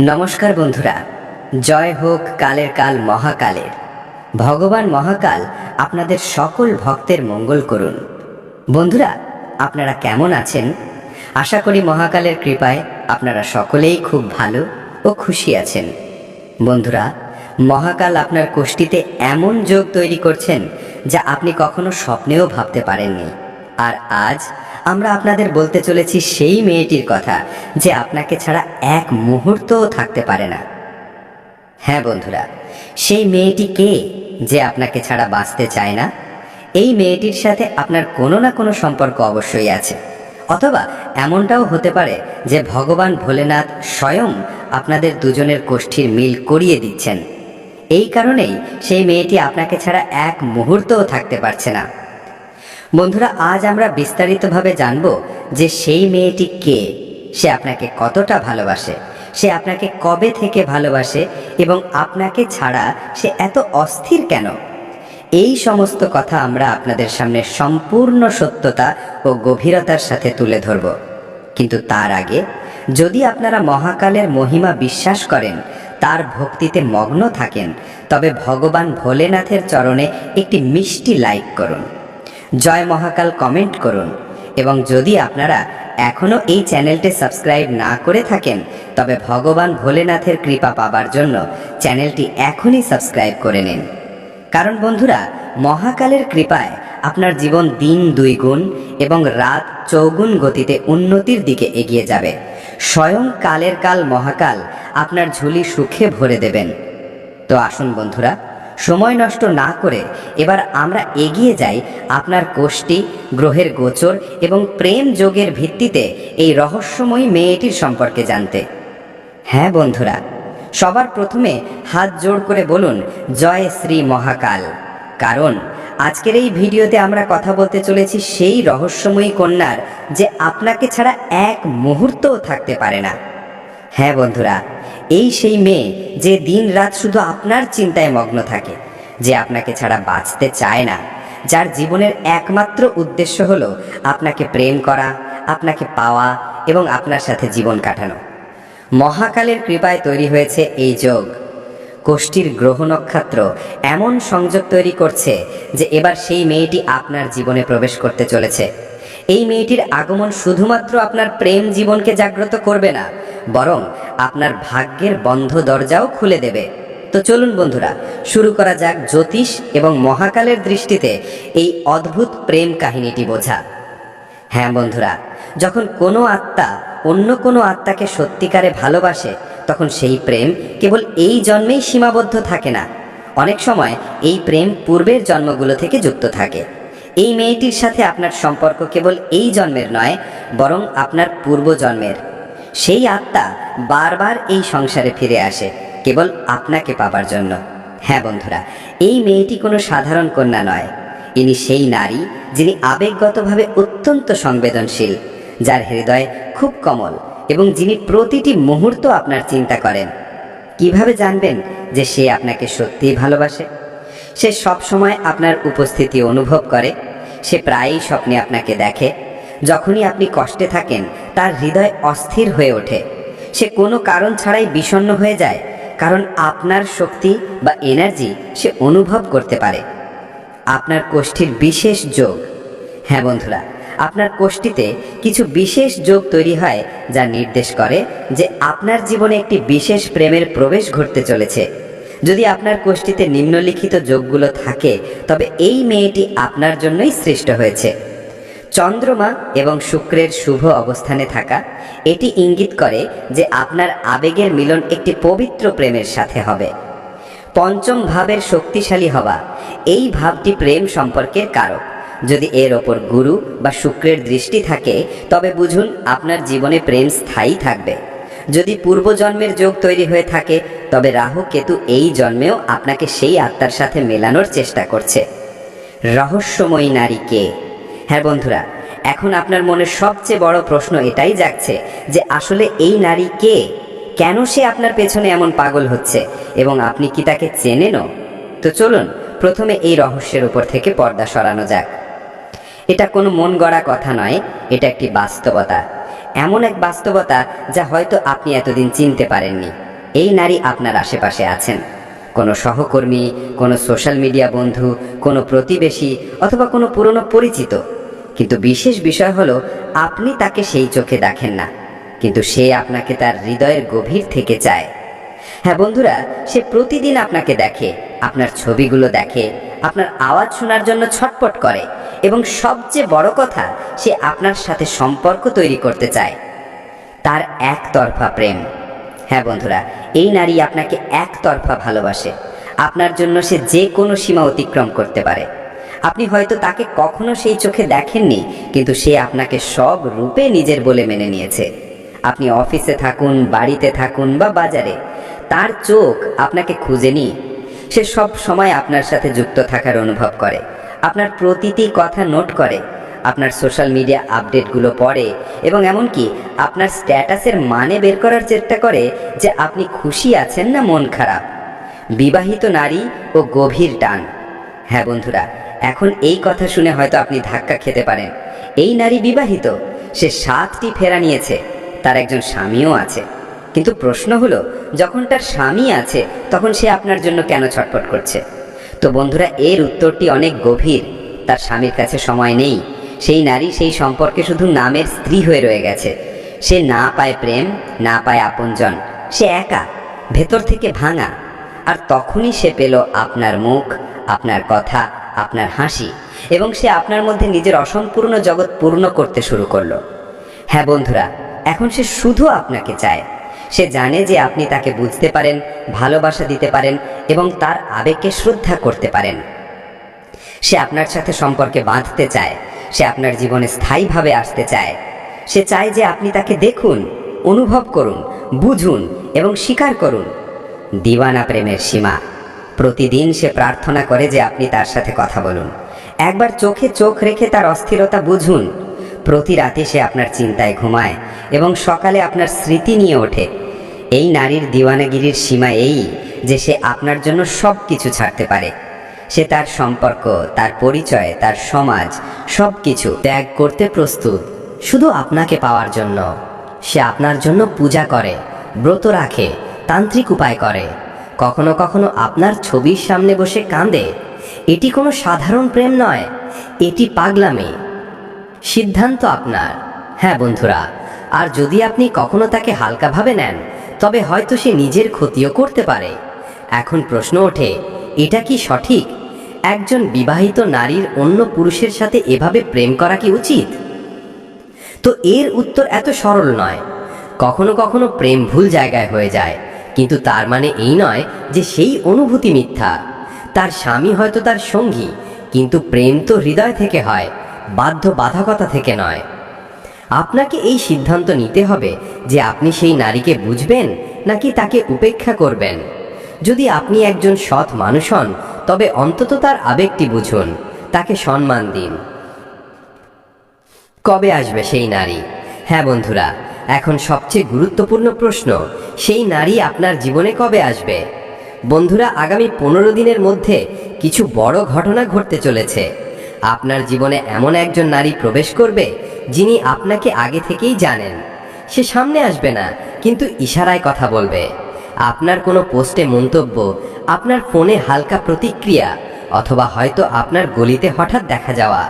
নমস্কার বন্ধুরা, জয় হোক কালের কাল মহাকালের। ভগবান মহাকাল আপনাদের সকল ভক্তের মঙ্গল করুন। বন্ধুরা, আপনারা কেমন আছেন? আশা করি মহাকালের কৃপায় আপনারা সকলেই খুব ভালো ও খুশি আছেন। বন্ধুরা, মহাকাল আপনার কোষ্ঠীতে এমন যোগ তৈরি করছেন যা আপনি কখনো স্বপ্নেও ভাবতে পারেননি। আর আজ আমরা আপনাদের বলতে চলেছি সেই মেয়েটির কথা যে আপনাকে ছাড়া এক মুহূর্তও থাকতে পারে না। হ্যাঁ বন্ধুরা, সেই মেয়েটি কে যে আপনাকে ছাড়া বাঁচতে চায় না? এই মেয়েটির সাথে আপনার কোনো না কোনো সম্পর্ক অবশ্যই আছে, অথবা এমনটাও হতে পারে যে ভগবান ভোলেনাথ স্বয়ং আপনাদের দুজনের কোষ্ঠীর মিল করিয়ে দিচ্ছেন। এই কারণেই সেই মেয়েটি আপনাকে ছাড়া এক মুহূর্তও থাকতে পারছে না। বন্ধুরা, আজ আমরা বিস্তারিতভাবে জানব যে সেই মেয়েটি কে, সে আপনাকে কতটা ভালোবাসে, সে আপনাকে কবে থেকে ভালোবাসে এবং আপনাকে ছাড়া সে এত অস্থির কেন। এই সমস্ত কথা আমরা আপনাদের সামনে সম্পূর্ণ সত্যতা ও গভীরতার সাথে তুলে ধরব। কিন্তু তার আগে, যদি আপনারা মহাকালের মহিমা বিশ্বাস করেন, তার ভক্তিতে মগ্ন থাকেন, তবে ভগবান ভোলেনাথের চরণে একটি মিষ্টি লাইক করুন, জয় মহাকাল কমেন্ট করুন, এবং যদি আপনারা এখনও এই চ্যানেলটি সাবস্ক্রাইব না করে থাকেন, তবে ভগবান ভোলেনাথের কৃপা পাবার জন্য চ্যানেলটি এখনই সাবস্ক্রাইব করে নিন। কারণ বন্ধুরা, মহাকালের কৃপায় আপনার জীবন দিন দুইগুণ এবং রাত চৌগুণ গতিতে উন্নতির দিকে এগিয়ে যাবে। স্বয়ং কালের কাল মহাকাল আপনার ঝুলি সুখে ভরে দেবেন। তো আসুন বন্ধুরা, সময় নষ্ট না করে এবার আমরা এগিয়ে যাই আপনার কোষ্ঠী, গ্রহের গোচর এবং প্রেম যোগের ভিত্তিতে এই রহস্যময়ী মেয়েটির সম্পর্কে জানতে। হ্যাঁ বন্ধুরা, সবার প্রথমে হাত জোড় করে বলুন জয় শ্রী মহাকাল। কারণ আজকের এই ভিডিওতে আমরা কথা বলতে চলেছি সেই রহস্যময়ী কন্যার যে আপনাকে ছাড়া এক মুহূর্তও থাকতে পারে না। হ্যাঁ বন্ধুরা, এই সেই মেয়ে যে দিন রাত শুধু আপনার চিন্তায় মগ্ন থাকে, যে আপনাকে ছাড়া বাঁচতে চায় না, যার জীবনের একমাত্র উদ্দেশ্য হলো আপনাকে প্রেম করা, আপনাকে পাওয়া এবং আপনার সাথে জীবন কাটানো। মহাকালের কৃপায় তৈরি হয়েছে এই যোগ। কোষ্ঠীর গ্রহ নক্ষত্র এমন সংযোগ তৈরি করছে যে এবার সেই মেয়েটি আপনার জীবনে প্রবেশ করতে চলেছে। এই মেয়েটির আগমন শুধুমাত্র আপনার প্রেম জীবনকে জাগ্রত করবে না, বরং আপনার ভাগ্যের বন্ধ দরজাও খুলে দেবে। তো চলুন বন্ধুরা, শুরু করা যাক জ্যোতিষ এবং মহাকালের দৃষ্টিতে এই অদ্ভুত প্রেম কাহিনীটি বোঝা। হ্যাঁ বন্ধুরা, যখন কোনো আত্মা অন্য কোনো আত্মাকে সত্যিকারে ভালোবাসে, তখন সেই প্রেম কেবল এই জন্মেই সীমাবদ্ধ থাকে না। অনেক সময় এই প্রেম পূর্বের জন্মগুলো থেকে যুক্ত থাকে। এই মেয়েটির সাথে আপনার সম্পর্ক কেবল এই জন্মের নয়, বরং আপনার পূর্বজন্মের। সেই আত্মা বারবার এই সংসারে ফিরে আসে কেবল আপনাকে পাবার জন্য। হ্যাঁ বন্ধুরা, এই মেয়েটি কোনো সাধারণ কন্যা নয়। ইনি সেই নারী যিনি আবেগগতভাবে অত্যন্ত সংবেদনশীল, যার হৃদয় খুব কোমল এবং যিনি প্রতিটি মুহূর্ত আপনার চিন্তা করেন। কিভাবে জানবেন যে সে আপনাকে সত্যিই ভালোবাসে? সে সব সময় আপনার উপস্থিতি অনুভব করে। সে প্রায়ই স্বপ্নে আপনাকে দেখে। যখনই আপনি কষ্টে থাকেন, তার হৃদয় অস্থির হয়ে ওঠে। সে কোনো কারণ ছাড়াই বিষণ্ণ হয়ে যায়, কারণ আপনার শক্তি বা এনার্জি সে অনুভব করতে পারে। আপনার কোষ্ঠীর বিশেষ যোগ। হ্যাঁ বন্ধুরা, আপনার কোষ্ঠীতে কিছু বিশেষ যোগ তৈরি হয় যা নির্দেশ করে যে আপনার জীবনে একটি বিশেষ প্রেমের প্রবেশ ঘটতে চলেছে। যদি আপনার কোষ্ঠীতে নিম্নলিখিত যোগগুলো থাকে, তবে এই মেয়েটি আপনার জন্যই সৃষ্ট হয়েছে। চন্দ্রমা এবং শুক্রের শুভ অবস্থানে থাকা, এটি ইঙ্গিত করে যে আপনার আবেগের মিলন একটি পবিত্র প্রেমের সাথে হবে। পঞ্চম ভাবের শক্তিশালী হওয়া, এই ভাবটি প্রেম সম্পর্কের কারক। যদি এর ওপর গুরু বা শুক্রের দৃষ্টি থাকে, তবে বুঝুন আপনার জীবনে প্রেম স্থায়ী থাকবে। যদি পূর্বজন্মের যোগ তৈরি হয়ে থাকে, তবে রাহু কেতু এই জন্মেও আপনাকে সেই আত্মার সাথে মেলানোর চেষ্টা করছে। রহস্যময়ী নারী কে? হ্যাঁ বন্ধুরা, এখন আপনার মনে সবচেয়ে বড় প্রশ্ন এটাই জাগছে যে আসলে এই নারী কে? কেন সে আপনার পেছনে এমন পাগল হচ্ছে এবং আপনি কি তাকে চেনেনও? তো চলুন প্রথমে এই রহস্যের উপর থেকে পর্দা সরানো যাক। এটা কোনো মন গড়া কথা নয়, এটা একটি বাস্তবতা। এমন এক বাস্তবতা যা হয়তো আপনি এতদিন চিনতে পারেননি। এই নারী আপনার আশেপাশে আছেন। কোনো সহকর্মী, কোনো সোশ্যাল মিডিয়া বন্ধু, কোনো প্রতিবেশী অথবা কোনো পুরনো পরিচিত। কিন্তু বিশেষ বিষয় হলো আপনি তাকে সেই চোখে দেখেন না, কিন্তু সে আপনাকে তার হৃদয়ের গভীর থেকে চায়। হ্যাঁ বন্ধুরা, সে প্রতিদিন আপনাকে দেখে, আপনার ছবিগুলো দেখে, আপনার আওয়াজ শোনার জন্য ছটপট করে এবং সবচেয়ে বড় কথা, সে আপনার সাথে সম্পর্ক তৈরি করতে চায়। তার একতরফা প্রেম। হ্যাঁ বন্ধুরা, এই নারী আপনাকে একতরফা ভালোবাসে। আপনার জন্য সে যে কোনো সীমা অতিক্রম করতে পারে। আপনি হয়তো তাকে কখনো সেই চোখে দেখেননি, কিন্তু সে আপনাকে সব রূপে নিজের বলে মেনে নিয়েছে। আপনি অফিসে থাকুন, বাড়িতে থাকুন বা বাজারে, তার চোখ আপনাকে খুঁজেনি। সে সব সময় আপনার সাথে যুক্ত থাকার অনুভব করে, আপনার প্রতিটি কথা নোট করে, আপনার সোশ্যাল মিডিয়া আপডেটগুলো পড়ে এবং এমনকি আপনার স্ট্যাটাসের মানে বের করার চেষ্টা করে যে আপনি খুশি আছেন না মন খারাপ। বিবাহিত নারী ও গভীর টান। হ্যাঁ বন্ধুরা, এখন এই কথা শুনে হয়তো আপনি ধাক্কা খেতে পারেন। এই নারী বিবাহিত, সে 7টি ফেরা নিয়েছে, তার একজন স্বামীও আছে। কিন্তু প্রশ্ন হলো, যখন তার স্বামী আছে তখন সে আপনার জন্য কেন ছটফট করছে? তো বন্ধুরা, এর উত্তরটি অনেক গভীর। তার স্বামীর কাছে সময় নেই। সেই নারী সেই সম্পর্কে শুধু নামের স্ত্রী হয়ে রয়ে গেছে। সে না পায় প্রেম, না পায় আপনজন। সে একা, ভেতর থেকে ভাঙা। আর তখনই সে পেল আপনার মুখ, আপনার কথা, আপনার হাসি, এবং সে আপনার মধ্যে নিজের অসম্পূর্ণ জগৎ পূর্ণ করতে শুরু করলো। হ্যাঁ বন্ধুরা, এখন সে শুধু আপনাকে চায়। সে জানে যে আপনি তাকে বুঝতে পারেন, ভালোবাসা দিতে পারেন এবং তার আবেগকে শ্রদ্ধা করতে পারেন। সে আপনার সাথে সম্পর্কে বাঁধতে চায়। সে আপনার জীবনে স্থায়ীভাবে আসতে চায়। সে চায় যে আপনি তাকে দেখুন, অনুভব করুন, বুঝুন এবং স্বীকার করুন। দিওয়ানা প্রেমের সীমা। প্রতিদিন সে প্রার্থনা করে যে আপনি তার সাথে কথা বলুন, একবার চোখে চোখ রেখে তার অস্থিরতা বুঝুন। প্রতি রাতে সে আপনার চিন্তায় ঘুমায় এবং সকালে আপনার স্মৃতি নিয়ে ওঠে। এই নারীর দিওয়ানাগিরির সীমা এই যে সে আপনার জন্য সব কিছু ছাড়তে পারে। সে তার সম্পর্ক, তার পরিচয়, তার সমাজ, সব কিছু ত্যাগ করতে প্রস্তুত শুধু আপনাকে পাওয়ার জন্য। সে আপনার জন্য পূজা করে, ব্রত রাখে, তান্ত্রিক উপায় করে, কখনো কখনো আপনার ছবির সামনে বসে কাঁদে। এটি কোনো সাধারণ প্রেম নয়, এটি পাগলামি। সিদ্ধান্ত আপনার। হ্যাঁ বন্ধুরা, আর যদি আপনি কখনো তাকে হালকাভাবে নেন, তবে হয়তো সে নিজের ক্ষতিও করতে পারে। এখন প্রশ্ন ওঠে, এটা কি সঠিক? একজন বিবাহিত নারীর অন্য পুরুষের সাথে এভাবে প্রেম করা কি উচিত? তো এর উত্তর এত সরল নয়। কখনো কখনো প্রেম ভুল জায়গায় হয়ে যায়, কিন্তু তার মানে এই নয় যে সেই অনুভূতি মিথ্যা। তার স্বামী হয়তো তার সঙ্গী, কিন্তু প্রেম তো হৃদয় থেকে হয়, বাধ্যবাধকতা থেকে নয়। আপনাকে এই সিদ্ধান্ত নিতে হবে যে আপনি সেই নারীকে বুঝবেন নাকি তাকে উপেক্ষা করবেন। যদি আপনি একজন সৎ মানুষ হন, তবে অন্তত তার আবেগটি বুঝুন, তাকে সম্মান দিন। কবে আসবে সেই নারী? হ্যাঁ বন্ধুরা, এখন সবচেয়ে গুরুত্বপূর্ণ প্রশ্ন, সেই নারী আপনার জীবনে কবে আসবে? বন্ধুরা, আগামী 15 দিনের মধ্যে কিছু বড় ঘটনা ঘটতে চলেছে। আপনার জীবনে এমন একজন নারী প্রবেশ করবে যিনি আপনাকে আগে থেকেই জানেন। সে সামনে আসবে না, কিন্তু ইশারায় কথা বলবে। আপনার কোনো পোস্টে মন্তব্য, আপনার ফোনে হালকা প্রতিক্রিয়া, অথবা হয়তো আপনার গলিতে হঠাৎ দেখা যাওয়া,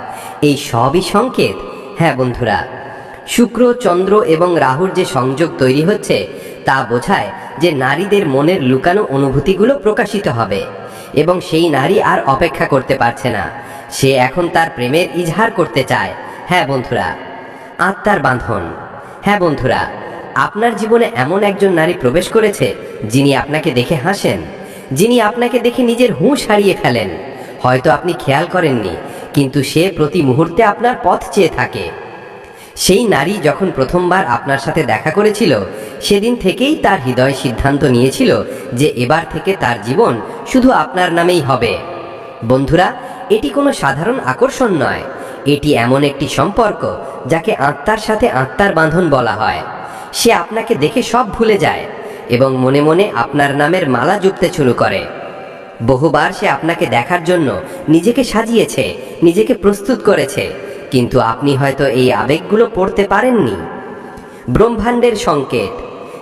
এই সবই সংকেত। হ্যাঁ বন্ধুরা, শুক্র, চন্দ্র এবং রাহুর যে সংযোগ তৈরি হচ্ছে তা বোঝায় যে নারীদের মনের লুকানো অনুভূতিগুলো প্রকাশিত হবে এবং সেই নারী আর অপেক্ষা করতে পারছে না। সে এখন তার প্রেমের ইজহার করতে চায়। হ্যাঁ বন্ধুরা, আত্মার বাঁধন। হ্যাঁ বন্ধুরা, আপনার জীবনে এমন একজন নারী প্রবেশ করেছে যিনি আপনাকে দেখে হাসেন, যিনি আপনাকে দেখে নিজের হুঁশ হারিয়ে ফেলেন। হয়তো আপনি খেয়াল করেননি, কিন্তু সে প্রতি মুহূর্তে আপনার পথ চেয়ে থাকে। সেই নারী যখন প্রথমবার আপনার সাথে দেখা করেছিল, সেদিন থেকেই তার হৃদয় সিদ্ধান্ত নিয়েছিল যে এবার থেকে তার জীবন শুধু আপনার নামেই হবে। বন্ধুরা, এটি কোনো সাধারণ আকর্ষণ নয়, এটি এমন একটি সম্পর্ক যাকে আত্মার সাথে আত্মার বাঁধন বলা হয়। সে আপনাকে দেখে সব ভুলে যায় এবং মনে মনে আপনার নামের মালা জপতে শুরু করে। বহুবার সে আপনাকে দেখার জন্য নিজেকে সাজিয়েছে, নিজেকে প্রস্তুত করেছে, কিন্তু আপনি হয়তো এই আবেগগুলো পড়তে পারেননি। ব্রহ্মাণ্ডের সংকেত।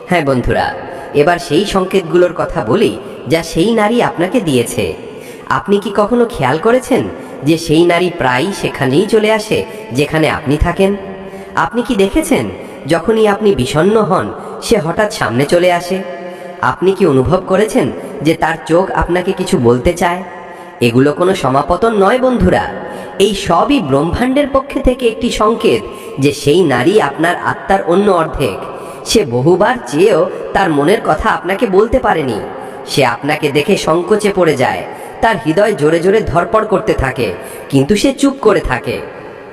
হ্যাঁ বন্ধুরা, এবার সেই সংকেতগুলোর কথা বলি যা সেই নারী আপনাকে দিয়েছে। আপনি কি কখনো খেয়াল করেছেন যে সেই নারী প্রায়ই সেখানেই চলে আসে যেখানে আপনি থাকেন? আপনি কি দেখেছেন যখনই আপনি বিষণ্ণ হন সে হঠাৎ সামনে চলে আসে? আপনি কি অনুভব করেছেন যে তার চোখ আপনাকে কিছু বলতে চায়? এগুলো কোনো সমাপতন নয় বন্ধুরা, এই সবই ব্রহ্মাণ্ডের পক্ষে থেকে একটি সংকেত যে সেই নারী আপনার আত্মার অন্য অর্ধেক। সে বহুবার চেয়েও তার মনের কথা আপনাকে বলতে পারেনি। সে আপনাকে দেখে সংকোচে পড়ে যায়, তার হৃদয় জোরে জোরে ধড়পড় করতে থাকে, কিন্তু সে চুপ করে থাকে।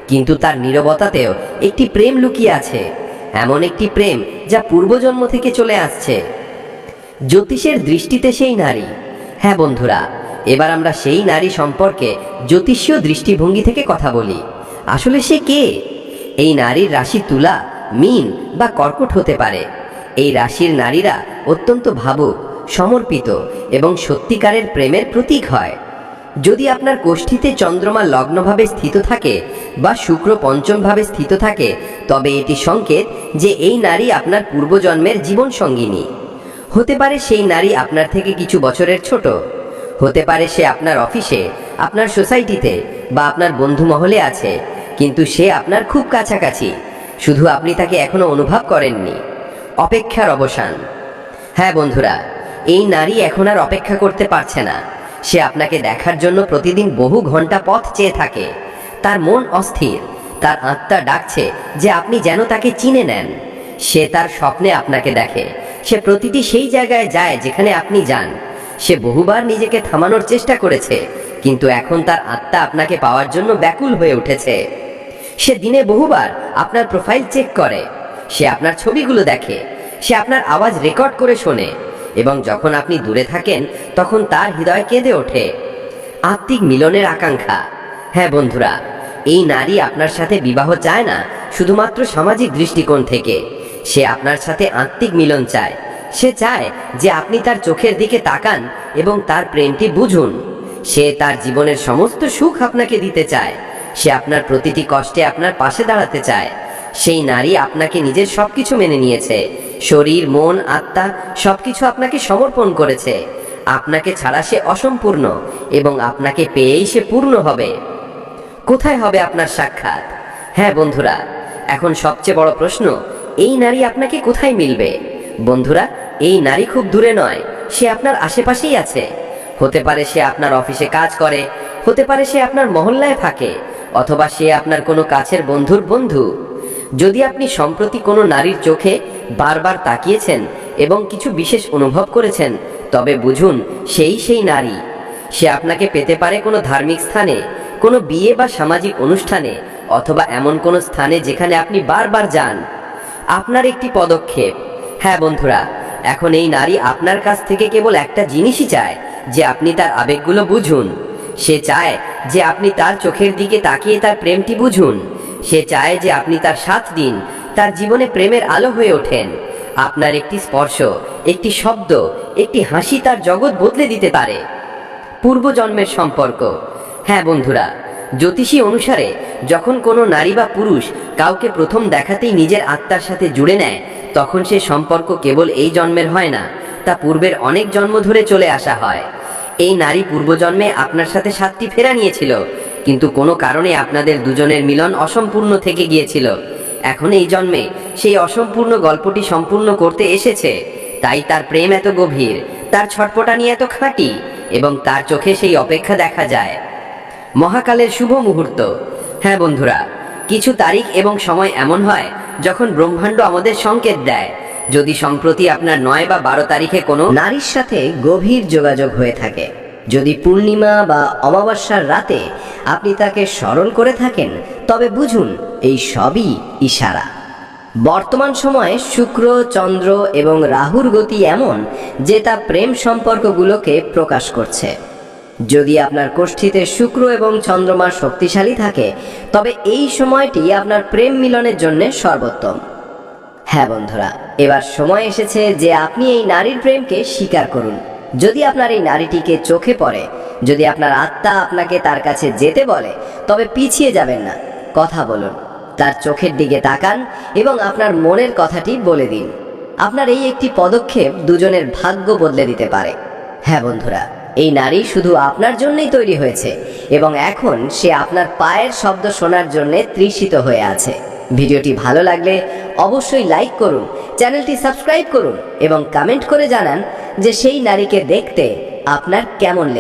কিন্তু তার নীরবতাতেও একটি প্রেম লুকিয়ে আছে, এমন একটি প্রেম যা পূর্বজন্ম থেকে চলে আসছে। জ্যোতিষের দৃষ্টিতে সেই নারী। হ্যাঁ বন্ধুরা, এবার আমরা সেই নারী সম্পর্কে জ্যোতিষীয় দৃষ্টিভঙ্গি থেকে কথা বলি। আসলে সে কে? এই নারীর রাশি তুলা, মীন বা কর্কট হতে পারে। এই রাশির নারীরা অত্যন্ত ভাবুক, সমর্পিত এবং সত্যিকারের প্রেমের প্রতীক হয়। যদি আপনার কোষ্ঠীতে চন্দ্রমা লগ্নভাবে স্থিত থাকে বা শুক্র পঞ্চমভাবে স্থিত থাকে, তবে এটি সংকেত যে এই নারী আপনার পূর্বজন্মের জীবন সঙ্গিনী। হতে পারে সেই নারী আপনার থেকে কিছু বছরের ছোট। হতে পারে সে আপনার অফিসে, আপনার সোসাইটিতে বা আপনার বন্ধু মহলে আছে, কিন্তু সে আপনার খুব কাছাকাছি, শুধু আপনি তাকে এখনো অনুভব করেননি। অপেক্ষার অবসান। হ্যাঁ বন্ধুরা, এই নারী এখন আর অপেক্ষা করতে পারছে না। সে আপনাকে দেখার জন্য প্রতিদিন বহু ঘন্টা পথ চেয়ে থাকে। তার মন অস্থির, তার আত্মা ডাকছে যে আপনি যেন তাকে চিনে নেন। সে তার স্বপ্নে আপনাকে দেখে, সে প্রতিটি সেই জায়গায় যায় যেখানে আপনি যান। সে বহুবার নিজেকে থামানোর চেষ্টা করেছে, কিন্তু এখন তার আত্মা আপনাকে পাওয়ার জন্য ব্যাকুল হয়ে উঠেছে। সে দিনে বহুবার আপনার প্রোফাইল চেক করে, সে আপনার ছবিগুলো দেখে, সে আপনার আওয়াজ রেকর্ড করে শোনে, এবং যখন আপনি দূরে থাকেন তখন তার হৃদয় কেঁদে ওঠে। আত্মিক মিলনের আকাঙ্ক্ষা। হ্যাঁ বন্ধুরা, এই নারী আপনার সাথে বিবাহ চায় না শুধুমাত্র সামাজিক দৃষ্টিকোণ থেকে। সে আপনার সাথে আত্মিক মিলন চায়। সে চায় যে আপনি তার চোখের দিকে তাকান এবং তার প্রেমটি বুঝুন। সে তার জীবনের সমস্ত সুখ আপনাকে দিতে চায়। সে আপনার প্রতিটি কষ্টে আপনার পাশে দাঁড়াতে চায়। সেই নারী আপনাকে নিজের সবকিছু মেনে নিয়েছে, শরীর, মন, আত্মা সবকিছু আপনাকে সমর্পণ করেছে। আপনাকে ছাড়া সে অসম্পূর্ণ এবং আপনাকে পেয়েই সে পূর্ণ হবে। কোথায় হবে আপনার সাক্ষাৎ? হ্যাঁ বন্ধুরা, এখন সবচেয়ে বড় প্রশ্ন, এই নারী আপনাকে কোথায় মিলবে? বন্ধুরা, এই নারী খুব দূরে নয়, সে আপনার আশেপাশেই আছে। হতে পারে সে আপনার অফিসে কাজ করে, হতে পারে সে আপনার মহল্লায় থাকে, অথবা সে আপনার কোনো কাছের বন্ধুর বন্ধু। যদি আপনি সম্প্রতি কোনো নারীর চোখে বারবার তাকিয়েছেন এবং কিছু বিশেষ অনুভব করেছেন, তবে বুঝুন সেই নারী। সে আপনাকে পেতে পারে কোনো ধার্মিক স্থানে, কোনো বিয়ে বা সামাজিক অনুষ্ঠানে, অথবা এমন কোনো স্থানে যেখানে আপনি বারবার যান। আপনার একটি পদক্ষেপ। হ্যাঁ বন্ধুরা, এখন এই নারী আপনার কাছ থেকে কেবল একটা জিনিসই চায়, যে আপনি তার আবেগগুলো বুঝুন। সে চায় যে আপনি তার চোখের দিকে তাকিয়ে তার প্রেমটি বুঝুন। সে চায় যে আপনি তার সাথ দিন, তার জীবনে প্রেমের আলো হয়ে ওঠেন। আপনার একটি স্পর্শ, একটি শব্দ, একটি হাসি তার জগৎ বদলে দিতে পারে। পূর্বজন্মের সম্পর্ক। হ্যাঁ বন্ধুরা, জ্যোতিষী অনুসারে যখন কোনো নারী বা পুরুষ কাউকে প্রথম দেখাতেই নিজের আত্মার সাথে জুড়ে নেয়, তখন সে সম্পর্ক কেবল এই জন্মের হয় না, তা পূর্বের অনেক জন্ম ধরে চলে আসা হয়। এই নারী পূর্বজন্মে আপনার সাথে 7টি ফেরা নিয়েছিল, কিন্তু কোনো কারণে আপনাদের দুজনের মিলন অসম্পূর্ণ থেকে গিয়েছিল। এখন এই জন্মে সেই অসম্পূর্ণ গল্পটি সম্পূর্ণ করতে এসেছে। তাই তার প্রেম এত গভীর, তার ছটপটানি এত খাঁটি, এবং তার চোখে সেই অপেক্ষা দেখা যায়। মহাকালের শুভ মুহূর্ত। হ্যাঁ বন্ধুরা, কিছু তারিখ এবং সময় এমন হয় যখন ব্রহ্মাণ্ড আমাদের সংকেত দেয়। যদি সম্প্রতি আপনার 9 বা 12 তারিখে কোনো নারীর সাথে গভীর যোগাযোগ হয়ে থাকে, যদি পূর্ণিমা বা অমাবস্যার রাতে আপনি তাকে স্মরণ করে থাকেন, তবে বুঝুন এই সবই ইশারা। বর্তমান সময়ে শুক্র, চন্দ্র এবং রাহুর গতি এমন যে তা প্রেম সম্পর্কগুলোকে প্রকাশ করছে। যদি আপনার কোষ্ঠীতে শুক্র এবং চন্দ্রমা শক্তিশালী থাকে, তবে এই সময়টি আপনার প্রেম মিলনের জন্য সর্বোত্তম। হ্যাঁ বন্ধুরা, এবার সময় এসেছে যে আপনি এই নারীর প্রেমকে স্বীকার করুন। যদি আপনার এই নারীটিকে চোখে পড়ে, যদি আপনার আত্মা আপনাকে তার কাছে যেতে বলে, তবে পিছিয়ে যাবেন না, কথা বলুন। তার চোখের দিকে তাকান এবং আপনার মনের কথাটি বলে দিন। আপনার এই একটি পদক্ষেপ দুজনের ভাগ্য বদলে দিতে পারে। হ্যাঁ বন্ধুরা, এই নারী শুধু আপনার জন্যই তৈরি হয়েছে এবং এখন সে আপনার পায়ের শব্দ শোনার জন্য তৃষিত হয়ে আছে। ভিডিওটি ভালো লাগলে অবশ্যই লাইক করুন, চ্যানেলটি সাবস্ক্রাইব করুন এবং কমেন্ট করে জানান যে সেই নারীকে দেখতে আপনার কেমন